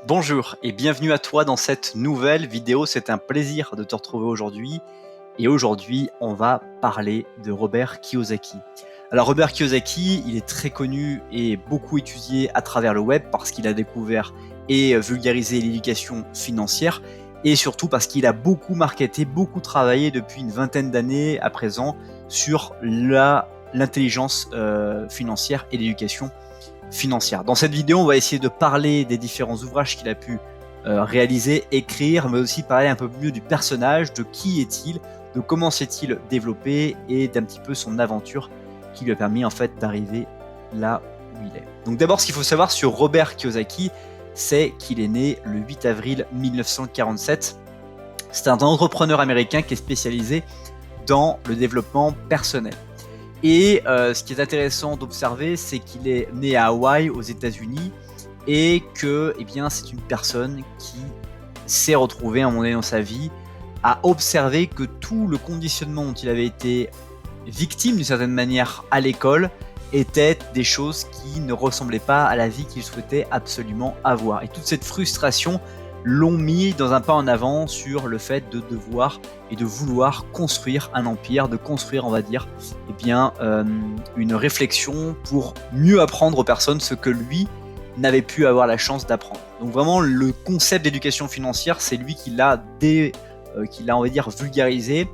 Bonjour et bienvenue à toi dans cette nouvelle vidéo. C'est un plaisir de te retrouver aujourd'hui. Et aujourd'hui, on va parler de Robert Kiyosaki. Alors Robert Kiyosaki, il est très connu et beaucoup étudié à travers le web parce qu'il a découvert et vulgarisé l'éducation financière et surtout parce qu'il a beaucoup marketé, beaucoup travaillé depuis une vingtaine d'années à présent sur l'intelligence financière et l'éducation financière. Dans cette vidéo, on va essayer de parler des différents ouvrages qu'il a pu réaliser, écrire, mais aussi parler un peu mieux du personnage, de qui est-il, de comment s'est-il développé et d'un petit peu son aventure qui lui a permis en fait d'arriver là où il est. Donc d'abord, ce qu'il faut savoir sur Robert Kiyosaki, c'est qu'il est né le 8 avril 1947. C'est un entrepreneur américain qui est spécialisé dans le développement personnel. Et ce qui est intéressant d'observer, c'est qu'il est né à Hawaï, aux États-Unis, et que c'est une personne qui s'est retrouvée à un moment donné dans sa vie à observer que tout le conditionnement dont il avait été victime d'une certaine manière à l'école étaient des choses qui ne ressemblaient pas à la vie qu'il souhaitait absolument avoir. Et toute cette frustration l'ont mis dans un pas en avant sur le fait de devoir et de vouloir construire un empire, de construire, on va dire, une réflexion pour mieux apprendre aux personnes ce que lui n'avait pu avoir la chance d'apprendre. Donc vraiment, le concept d'éducation financière, c'est lui qui l'a, on va dire, vulgarisé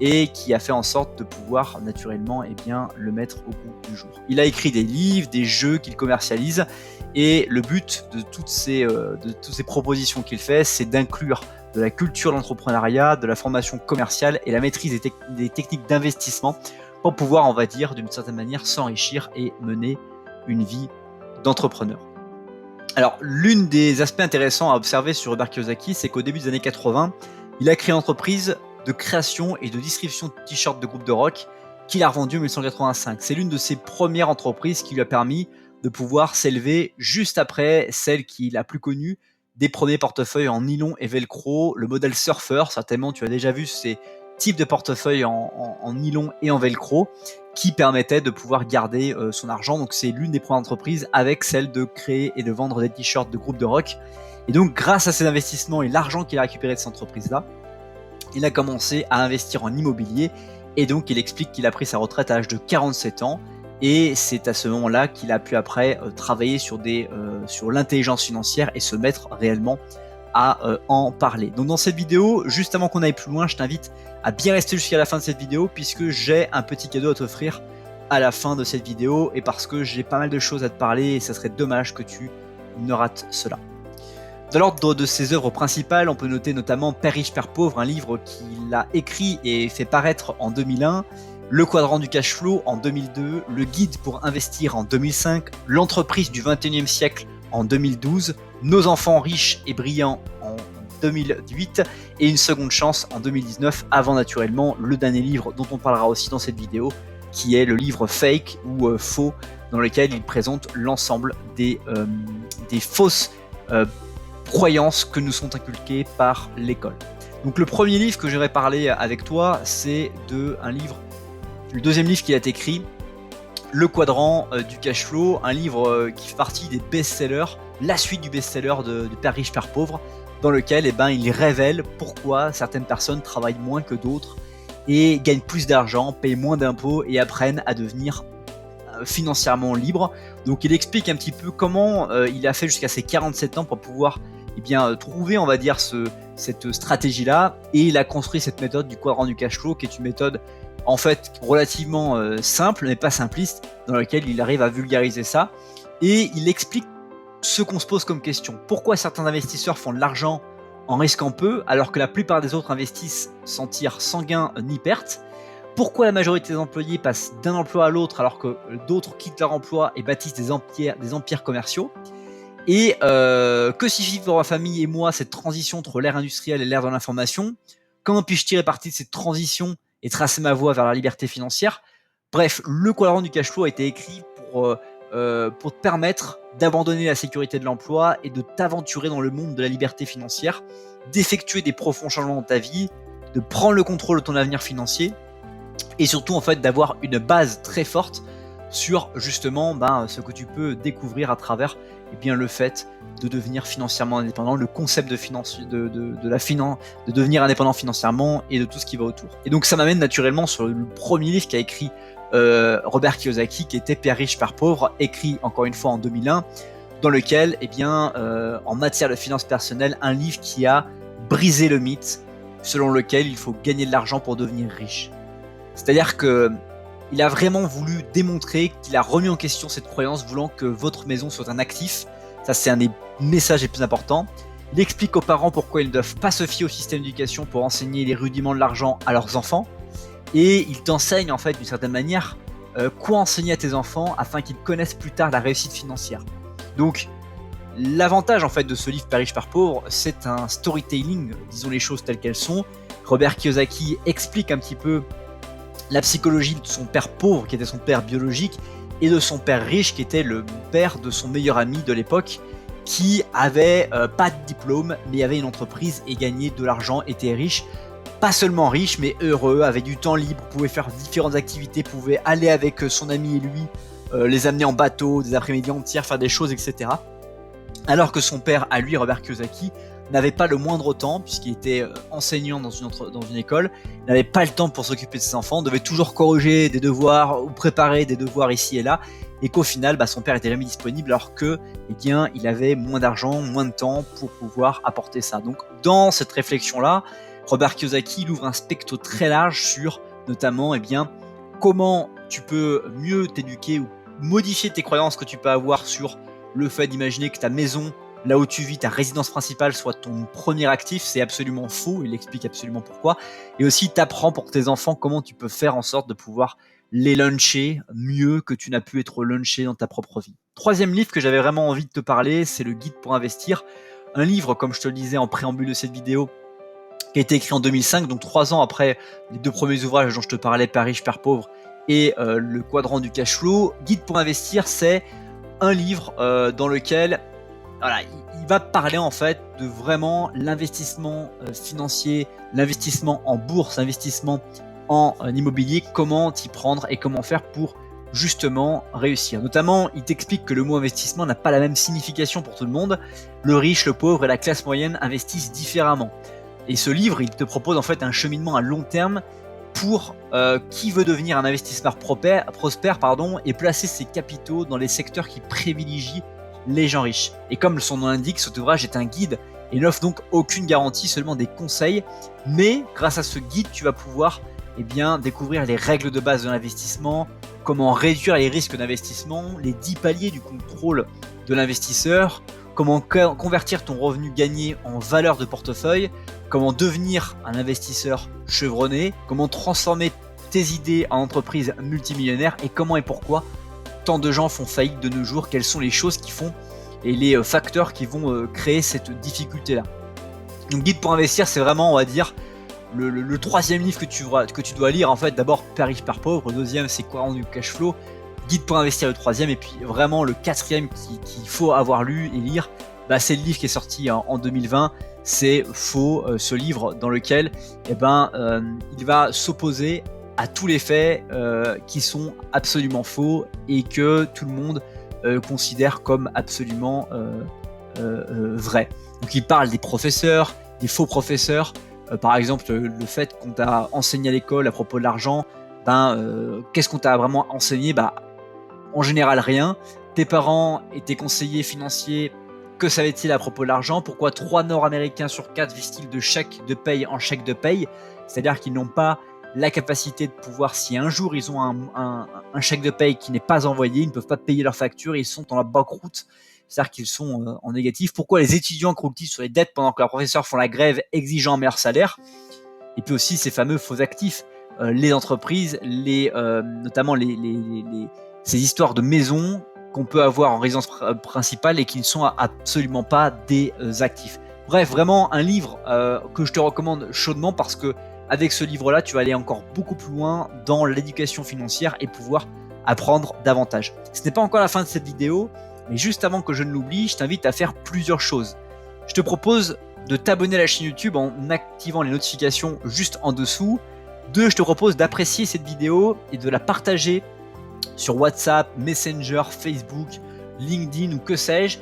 et qui a fait en sorte de pouvoir naturellement le mettre au goût du jour. Il a écrit des livres, des jeux qu'il commercialise, et le but de toutes ces propositions qu'il fait, c'est d'inclure de la culture d'entrepreneuriat, de la formation commerciale et la maîtrise des techniques d'investissement pour pouvoir, on va dire, d'une certaine manière, s'enrichir et mener une vie d'entrepreneur. Alors, l'une des aspects intéressants à observer sur Robert Kiyosaki, c'est qu'au début des années 80, il a créé une entreprise de création et de distribution de t-shirts de groupe de rock qu'il a revendu en 1985. C'est l'une de ses premières entreprises qui lui a permis de pouvoir s'élever juste après celle qu'il a plus connue des premiers portefeuilles en nylon et velcro, le modèle Surfer. Certainement tu as déjà vu ces types de portefeuilles en nylon et en velcro qui permettaient de pouvoir garder son argent. Donc c'est l'une des premières entreprises avec celle de créer et de vendre des t-shirts de groupe de rock. Et donc grâce à ces investissements et l'argent qu'il a récupéré de cette entreprise-là, il a commencé à investir en immobilier et donc il explique qu'il a pris sa retraite à l'âge de 47 ans et c'est à ce moment-là qu'il a pu après travailler sur l'intelligence financière et se mettre réellement à en parler. Donc dans cette vidéo, juste avant qu'on aille plus loin, je t'invite à bien rester jusqu'à la fin de cette vidéo puisque j'ai un petit cadeau à t'offrir à la fin de cette vidéo et parce que j'ai pas mal de choses à te parler et ça serait dommage que tu ne rates cela. Dans l'ordre de ses œuvres principales, on peut noter notamment Père riche, Père pauvre, un livre qu'il a écrit et fait paraître en 2001, Le quadrant du cash flow en 2002, Le guide pour investir en 2005, L'entreprise du 21e siècle en 2012, Nos enfants riches et brillants en 2008 et Une seconde chance en 2019, avant naturellement le dernier livre dont on parlera aussi dans cette vidéo, qui est le livre Fake ou Faux, dans lequel il présente l'ensemble des fausses croyances que nous sont inculquées par l'école. Donc le premier livre que j'aimerais parler avec toi, c'est le deuxième livre qu'il a écrit, Le quadrant du cash flow, un livre qui fait partie des best-sellers, la suite du best-seller de Père riche, Père pauvre, dans lequel il révèle pourquoi certaines personnes travaillent moins que d'autres et gagnent plus d'argent, payent moins d'impôts et apprennent à devenir financièrement libre. Donc il explique un petit peu comment il a fait jusqu'à ses 47 ans pour pouvoir trouver, on va dire, cette stratégie-là, et il a construit cette méthode du quadrant du cash flow qui est une méthode en fait relativement simple mais pas simpliste, dans laquelle il arrive à vulgariser ça et il explique ce qu'on se pose comme question. Pourquoi certains investisseurs font de l'argent en risquant peu alors que la plupart des autres investissent sans tirent sans gain ni perte? Pourquoi la majorité des employés passent d'un emploi à l'autre alors que d'autres quittent leur emploi et bâtissent des empires commerciaux? Et que signifie pour ma famille et moi cette transition entre l'ère industrielle et l'ère de l'information? Comment puis-je tirer parti de cette transition et tracer ma voie vers la liberté financière? Bref, le quadrant du cash flow a été écrit pour te permettre d'abandonner la sécurité de l'emploi et de t'aventurer dans le monde de la liberté financière, d'effectuer des profonds changements dans ta vie, de prendre le contrôle de ton avenir financier et surtout en fait d'avoir une base très forte sur justement ce que tu peux découvrir à travers eh bien, le fait de devenir financièrement indépendant, le concept de la finance, de devenir indépendant financièrement et de tout ce qui va autour. Et donc ça m'amène naturellement sur le premier livre qu'a écrit Robert Kiyosaki, qui était Père riche, Père pauvre, écrit encore une fois en 2001, dans lequel, eh bien, en matière de finances personnelles, un livre qui a brisé le mythe selon lequel il faut gagner de l'argent pour devenir riche. C'est-à-dire que il a vraiment voulu démontrer qu'il a remis en question cette croyance, voulant que votre maison soit un actif. Ça, c'est un des messages les plus importants. Il explique aux parents pourquoi ils ne doivent pas se fier au système d'éducation pour enseigner les rudiments de l'argent à leurs enfants. Et il t'enseigne, en fait, d'une certaine manière, quoi enseigner à tes enfants afin qu'ils connaissent plus tard la réussite financière. Donc, l'avantage, en fait, de ce livre Père riche, Père pauvre, c'est un storytelling, disons les choses telles qu'elles sont. Robert Kiyosaki explique un petit peu la psychologie de son père pauvre, qui était son père biologique, et de son père riche, qui était le père de son meilleur ami de l'époque, qui avait pas de diplôme, mais avait une entreprise et gagnait de l'argent, était riche. Pas seulement riche, mais heureux, avait du temps libre, pouvait faire différentes activités, pouvait aller avec son ami et lui, les amener en bateau, des après-midi entières, faire des choses, etc. Alors que son père, à lui, Robert Kiyosaki, n'avait pas le moindre temps, puisqu'il était enseignant dans une école, n'avait pas le temps pour s'occuper de ses enfants, devait toujours corriger des devoirs ou préparer des devoirs ici et là, et qu'au final, son père était jamais disponible, alors que, eh bien, il avait moins d'argent, moins de temps pour pouvoir apporter ça. Donc, dans cette réflexion-là, Robert Kiyosaki il ouvre un spectre très large sur, notamment, eh bien, comment tu peux mieux t'éduquer ou modifier tes croyances que tu peux avoir sur le fait d'imaginer que ta maison, là où tu vis, ta résidence principale, soit ton premier actif. C'est absolument faux, il explique absolument pourquoi. Et aussi, t'apprends pour tes enfants comment tu peux faire en sorte de pouvoir les luncher mieux que tu n'as pu être lunché dans ta propre vie. Troisième livre que j'avais vraiment envie de te parler, c'est le Guide pour investir. Un livre, comme je te le disais en préambule de cette vidéo, qui a été écrit en 2005, donc 3 ans après les 2 premiers ouvrages dont je te parlais, Père riche, Père pauvre, et le quadrant du cash flow. Guide pour investir, c'est un livre dans lequel voilà, il va parler en fait de vraiment l'investissement financier, l'investissement en bourse, l'investissement en immobilier, comment t'y prendre et comment faire pour justement réussir. Notamment, il t'explique que le mot investissement n'a pas la même signification pour tout le monde. Le riche, le pauvre et la classe moyenne investissent différemment. Et ce livre, il te propose en fait un cheminement à long terme pour qui veut devenir un investisseur prospère et placer ses capitaux dans les secteurs qui privilégient les gens riches. Et comme son nom l'indique, cet ouvrage est un guide et n'offre donc aucune garantie, seulement des conseils. Mais grâce à ce guide, tu vas pouvoir découvrir les règles de base de l'investissement, comment réduire les risques d'investissement, les 10 paliers du contrôle de l'investisseur, comment convertir ton revenu gagné en valeur de portefeuille, comment devenir un investisseur chevronné, comment transformer tes idées en entreprise multimillionnaire et comment et pourquoi tant de gens font faillite de nos jours, quelles sont les choses qui font et les facteurs qui vont créer cette difficulté-là. Donc Guide pour investir, c'est vraiment, on va dire, le troisième livre que tu dois lire. En fait, d'abord Père riche, Père pauvre, le deuxième c'est Quadrant du cash flow, Guide pour investir le troisième, et puis vraiment le quatrième qu'il faut avoir lu et lire, c'est le livre qui est sorti en 2020, c'est Faux, ce livre dans lequel il va s'opposer à tous les faits qui sont absolument faux et que tout le monde considère comme absolument vrai. Donc il parle des professeurs, des faux professeurs, par exemple le fait qu'on t'a enseigné à l'école à propos de l'argent, qu'est-ce qu'on t'a vraiment enseigné? En général rien. Tes parents et tes conseillers financiers, que savaient-ils à propos de l'argent? Pourquoi 3 Nord-Américains sur 4 vivent-ils de chèque de paye en chèque de paye? C'est-à-dire qu'ils n'ont pas la capacité de pouvoir, si un jour ils ont un chèque de paye qui n'est pas envoyé, ils ne peuvent pas payer leurs factures, ils sont dans la banqueroute, c'est-à-dire qu'ils sont en négatif. Pourquoi les étudiants croulent-ils sur les dettes pendant que leurs professeurs font la grève exigeant un meilleur salaire? Et puis aussi ces fameux faux actifs, les entreprises, notamment ces histoires de maisons qu'on peut avoir en résidence principale et qui ne sont absolument pas des actifs. Bref, vraiment un livre que je te recommande chaudement parce que avec ce livre-là, tu vas aller encore beaucoup plus loin dans l'éducation financière et pouvoir apprendre davantage. Ce n'est pas encore la fin de cette vidéo, mais juste avant que je ne l'oublie, je t'invite à faire plusieurs choses. Je te propose de t'abonner à la chaîne YouTube en activant les notifications juste en dessous. 2, je te propose d'apprécier cette vidéo et de la partager sur WhatsApp, Messenger, Facebook, LinkedIn ou que sais-je,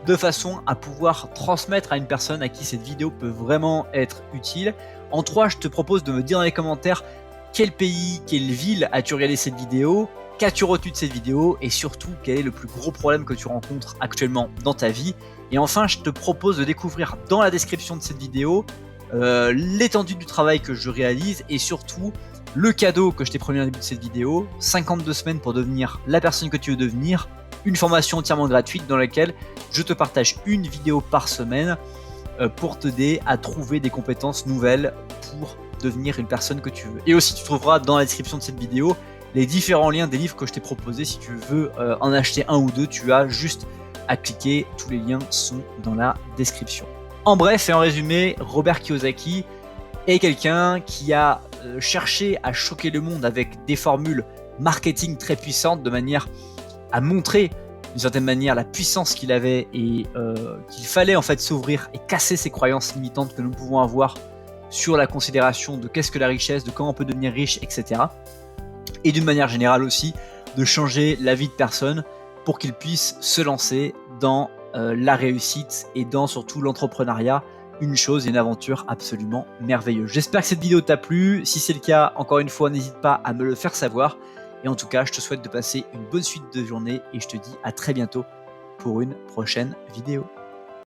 de façon à pouvoir transmettre à une personne à qui cette vidéo peut vraiment être utile. En 3, je te propose de me dire dans les commentaires quel pays, quelle ville as-tu regardé cette vidéo, qu'as-tu retenu de cette vidéo et surtout quel est le plus gros problème que tu rencontres actuellement dans ta vie. Et enfin, je te propose de découvrir dans la description de cette vidéo l'étendue du travail que je réalise et surtout le cadeau que je t'ai promis au début de cette vidéo, 52 semaines pour devenir la personne que tu veux devenir, une formation entièrement gratuite dans laquelle je te partage une vidéo par semaine pour t'aider à trouver des compétences nouvelles pour devenir une personne que tu veux. Et aussi tu trouveras dans la description de cette vidéo les différents liens des livres que je t'ai proposés. Si tu veux en acheter un ou deux, tu as juste à cliquer, tous les liens sont dans la description. En bref et en résumé, Robert Kiyosaki est quelqu'un qui a cherché à choquer le monde avec des formules marketing très puissantes de manière à montrer d'une certaine manière la puissance qu'il avait et qu'il fallait en fait s'ouvrir et casser ces croyances limitantes que nous pouvons avoir sur la considération de qu'est-ce que la richesse, de comment on peut devenir riche, etc. Et d'une manière générale aussi, de changer la vie de personnes pour qu'ils puissent se lancer dans la réussite et dans surtout l'entrepreneuriat, une chose et une aventure absolument merveilleuse. J'espère que cette vidéo t'a plu. Si c'est le cas, encore une fois, n'hésite pas à me le faire savoir. Et en tout cas, je te souhaite de passer une bonne suite de journée et je te dis à très bientôt pour une prochaine vidéo.